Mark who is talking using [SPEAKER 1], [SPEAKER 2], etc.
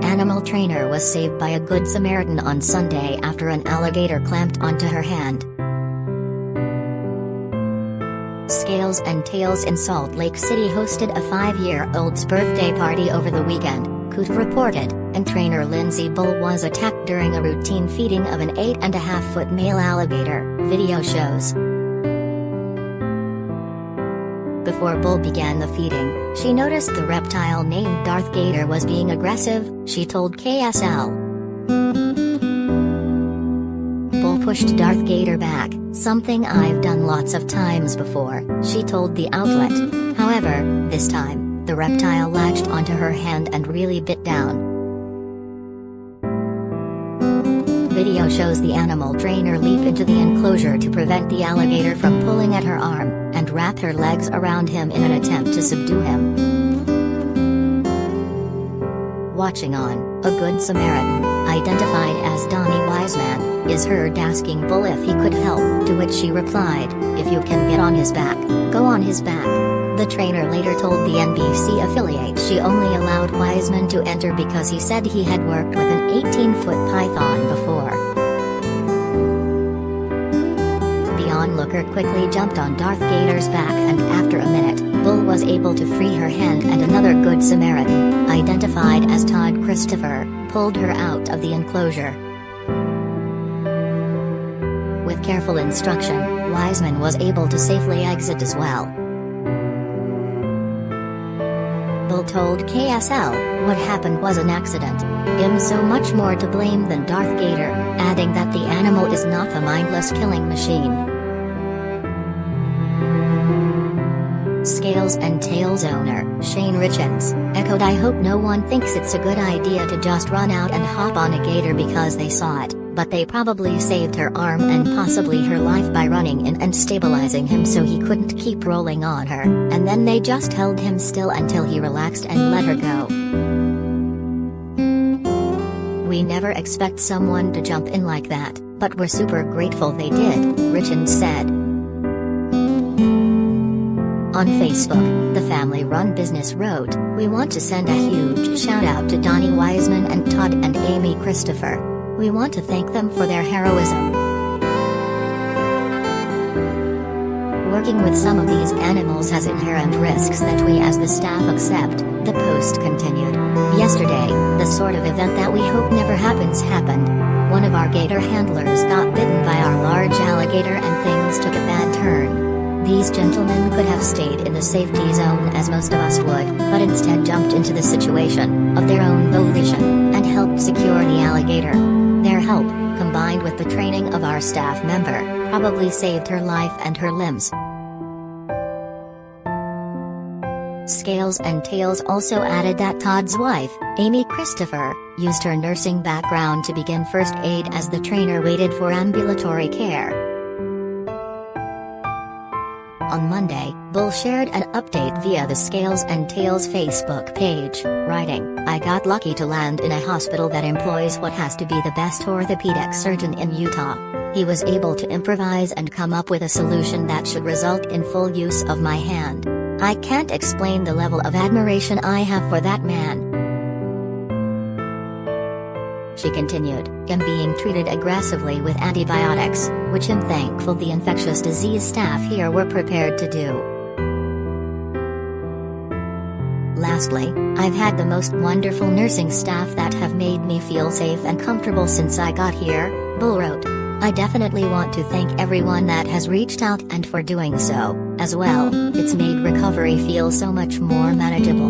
[SPEAKER 1] animal trainer was saved by a Good Samaritan on Sunday after an alligator clamped onto her hand. Scales and Tails in Salt Lake City hosted a 5-year-old's birthday party over the weekend, KUTV reported, and trainer Lindsay Bull was attacked during a routine feeding of an 8.5-foot male alligator, video shows. Before Bull began the feeding, she noticed the reptile named Darth Gator was being aggressive, she told KSL. Bull pushed Darth Gator back, something I've done lots of times before, she told the outlet. However, this time, the reptile latched onto her hand and really bit down. Video shows the animal trainer leap into the enclosure to prevent the alligator from pulling at her arm, and wrap her legs around him in an attempt to subdue him. Watching on, a Good Samaritan, identified as Donnie Wiseman, is heard asking Bull if he could help, to which she replied, "If you can get on his back, go on his back." The trainer later told the NBC affiliate she only allowed Wiseman to enter because he said he had worked with an 18-foot python before. The onlooker quickly jumped on Darth Gator's back and after a minute, Bull was able to free her hand and another Good Samaritan, identified as Todd Christopher, pulled her out of the enclosure. With careful instruction, Wiseman was able to safely exit as well. Bull told KSL, "What happened was an accident. I'm so much more to blame than Darth Gator," adding that the animal is not a mindless killing machine. Scales and Tails owner, Shane Richens, echoed, "I hope no one thinks it's a good idea to just run out and hop on a gator because they saw it, but they probably saved her arm and possibly her life by running in and stabilizing him so he couldn't keep rolling on her, and then they just held him still until he relaxed and let her go. We never expect someone to jump in like that, but we're super grateful they did," Richens said. On Facebook, the family-run business wrote, "We want to send a huge shout-out to Donnie Wiseman and Todd and Amy Christopher. We want to thank them for their heroism. Working with some of these animals has inherent risks that we as the staff accept," the post continued. "Yesterday, the sort of event that we hope never happens happened. One of our gator handlers got bitten by our large alligator and things took a bad turn. These gentlemen could have stayed in the safety zone as most of us would, but instead jumped into the situation, of their own volition, and helped secure the alligator. Their help, combined with the training of our staff member, probably saved her life and her limbs." Scales and Tails also added that Todd's wife, Amy Christopher, used her nursing background to begin first aid as the trainer waited for ambulatory care. On Monday, Bull shared an update via the Scales and Tails Facebook page, writing, "I got lucky to land in a hospital that employs what has to be the best orthopedic surgeon in Utah. He was able to improvise and come up with a solution that should result in full use of my hand. I can't explain the level of admiration I have for that man." She continued, "I'm being treated aggressively with antibiotics, which I'm thankful the infectious disease staff here were prepared to do. Lastly, I've had the most wonderful nursing staff that have made me feel safe and comfortable since I got here," Bull wrote. "I definitely want to thank everyone that has reached out and for doing so, as well. It's made recovery feel so much more manageable."